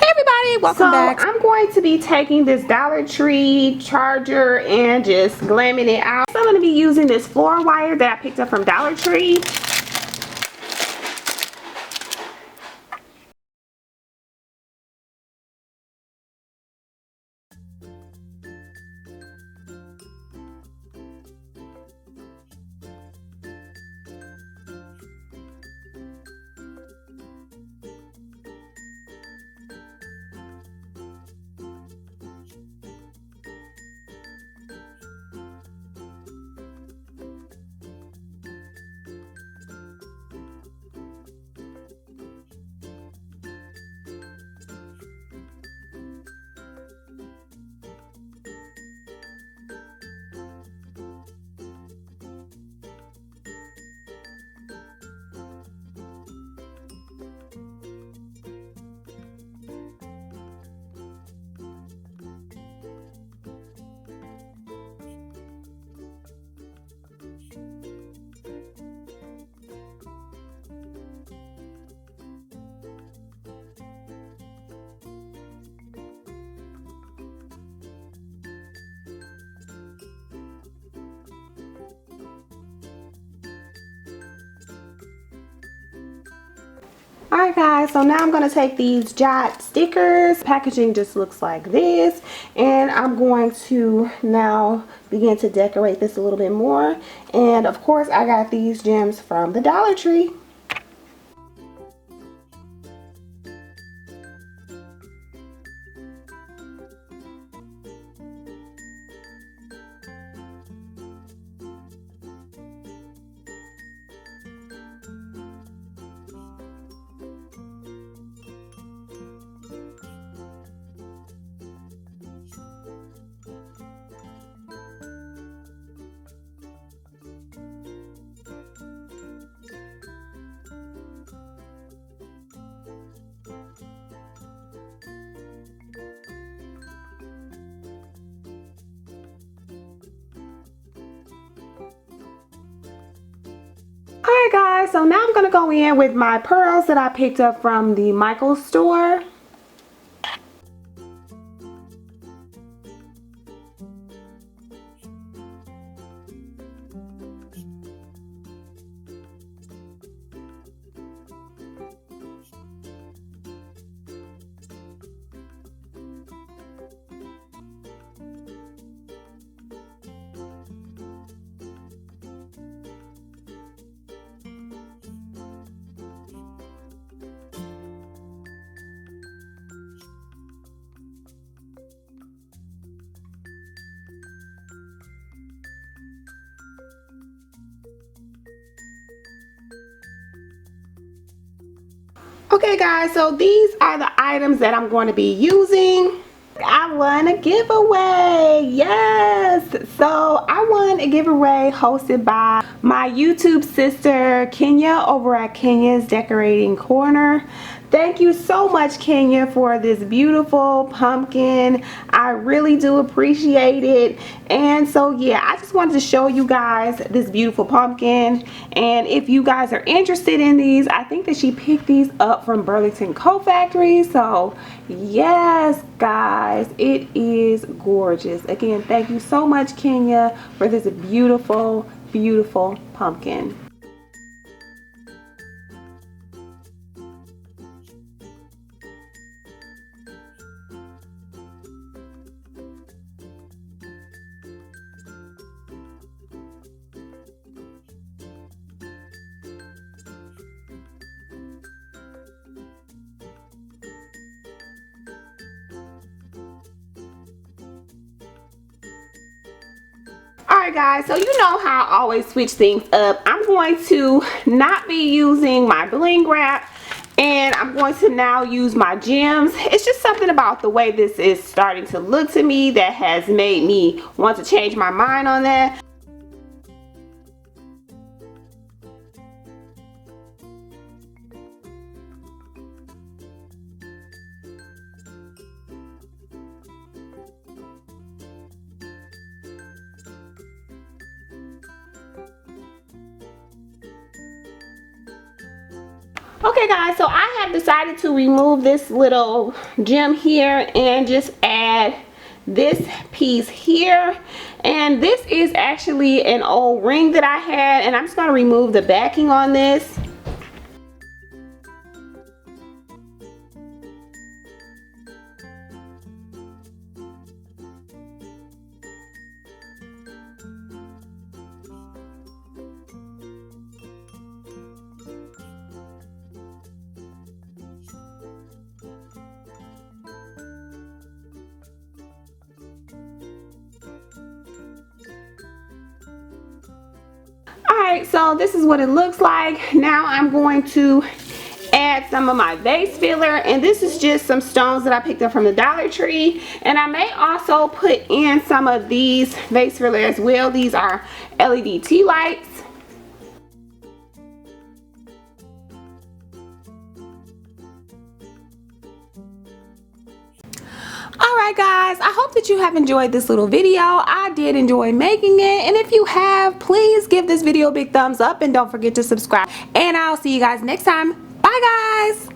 Everybody, welcome back. I'm going to be taking this Dollar Tree charger and just glamming it out. So I'm going to be using this floor wire that I picked up from Dollar Tree. Alright guys, so now I'm going to take these Jot stickers. Packaging just looks like this. And I'm going to now begin to decorate this a little bit more. And of course I got these gems from the Dollar Tree. Alright guys, so now I'm going to go in with my pearls that I picked up from the Michaels store. Okay guys, so these are the items that I'm going to be using. I won a giveaway. Yes, so I won a giveaway hosted by my YouTube sister Kenya over at Kenya's Decorating Corner. Thank you so much, Kenya, for this beautiful pumpkin. I really do appreciate it. And so yeah, I just wanted to show you guys this beautiful pumpkin. And if you guys are interested in these, I think that she picked these up from Burlington Coat Factory. So yes guys, it is gorgeous. Again, thank you so much, Kenya, for this beautiful pumpkin. Alright guys, so you know how I always switch things up. I'm going to not be using my bling wrap, and I'm going to now use my gems. It's just something about the way this is starting to look to me that has made me want to change my mind on that. Okay guys, so I have decided to remove this little gem here and just add this piece here. And this is actually an old ring that I had, and I'm just going to remove the backing on this. Alright, so this is what it looks like. Now I'm going to add some of my vase filler, and this is just some stones that I picked up from the Dollar Tree. And I may also put in some of these vase filler as well. These are LED tea lights. Alright guys, I hope that you have enjoyed this little video. I did enjoy making it, and if you have, please give this video a big thumbs up and don't forget to subscribe. And I'll see you guys next time. Bye guys!